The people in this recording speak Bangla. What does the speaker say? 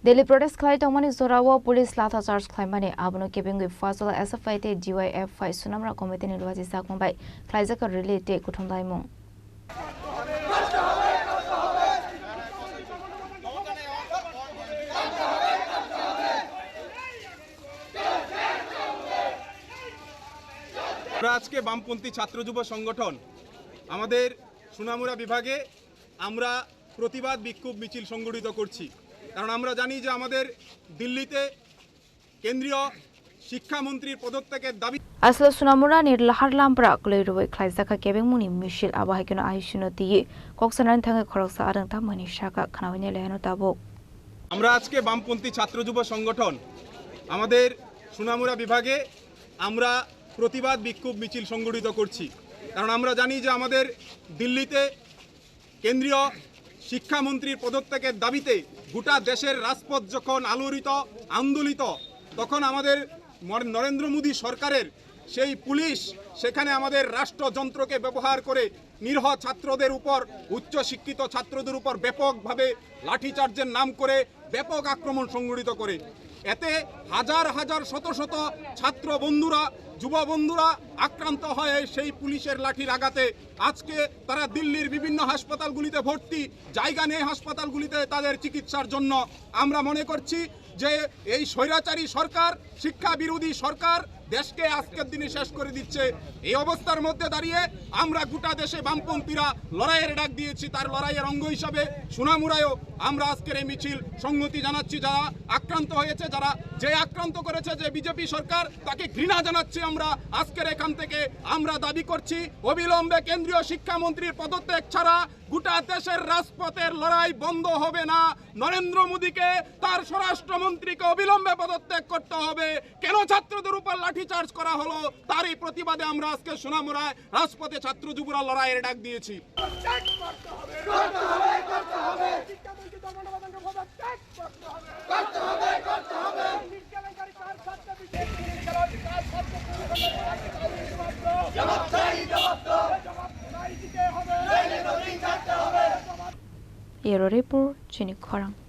Daily protest khai tongmani zorawa police latha charge khlaimani abono kebingui fazal SFI te GYF5 sunamra committee ni lwaji sakmbai khlaijaka relate kuthomdaimung আজকে বামপন্থী ছাত্র যুব সংগঠন আমাদের সোনামুড়া বিভাগে আমরা প্রতিবাদ বিক্ষোভ মিছিল সংগঠিত করছি কারণ আমরা জানি যে আমাদের দিল্লিতে কেন্দ্রীয় শিক্ষামন্ত্রীর পদত্যাগের দাবি asla sunamura ni laharlampra kleiroi khlaijaka kebingmuni misil abahikeno ahishinoti koksanan thanga khoroksa arang tamani shaka khanawine lehano tabok আমরা আজকে বামপন্থী ছাত্র যুব সংগঠন আমাদের সোনামুড়া বিভাগে আমরা প্রতিবাদ বিক্ষোভ মিছিল সংগঠিত করছি কারণ আমরা জানি যে আমাদের দিল্লিতে কেন্দ্রীয় শিক্ষামন্ত্রীর পদত্যাগের দাবিতে গোটা দেশের রাজপথ যখন আন্দোলিত তখন আমাদের নরেন্দ্র মোদী সরকারের সেই পুলিশ সেখানে আমাদের রাষ্ট্রযন্ত্রকে ব্যবহার করে নিরীহ ছাত্রদের উপর উচ্চশিক্ষিত ছাত্রদের উপর ব্যাপকভাবে লাঠিচার্জের নাম করে ব্যাপক আক্রমণ সংগঠিত করে এতে হাজার হাজার শত শত ছাত্র বন্ধুরা যুব বন্ধুরা আক্রান্ত হয়ে সেই পুলিশের লাঠির আঘাতে আজকে তারা দিল্লির বিভিন্ন হাসপাতালগুলিতে ভর্তি জায়গা নেই হাসপাতালগুলিতে তাদের চিকিৎসার জন্য আমরা মনে করছি যে এই স্বৈরাচারী সরকার শিক্ষা বিরোধী সরকার দেশকে আজকের দিনে শেষ করে দিচ্ছে এই অবস্থার মধ্যে দাঁড়িয়ে আমরা গোটা দেশে বামপন্থীরা লড়াইয়ের ডাক দিয়েছি তার লড়াইয়ের অঙ্গ হিসাবে সোনামুড়ায়ও আমরা আজকের এই মিছিল সংহতি জানাচ্ছি যারা আক্রান্ত হয়েছে যারা যে আক্রান্ত করেছে যে বিজেপি সরকার তাকে ঘৃণা জানাচ্ছি আমরা আজকের এখান থেকে আমরা দাবি করছি অবিলম্বে কেন্দ্রীয় শিক্ষামন্ত্রীর পদত্যাগ ছাড়া গোটা দেশের রাজপথের লড়াই বন্ধ হবে না নরেন্দ্র মোদীকে তার স্বরাষ্ট্রমন্ত্রীকে অবিলম্বে পদত্যাগ করতে হবে কেন ছাত্রদের উপর লাঠিচার্জ করা হলো তারই প্রতিবাদে আমরা আজকে সোনামুড়ায় রাজপথে ছাত্র যুবরা লড়াইয়ের ডাক দিয়েছি Yero report Chini Khorang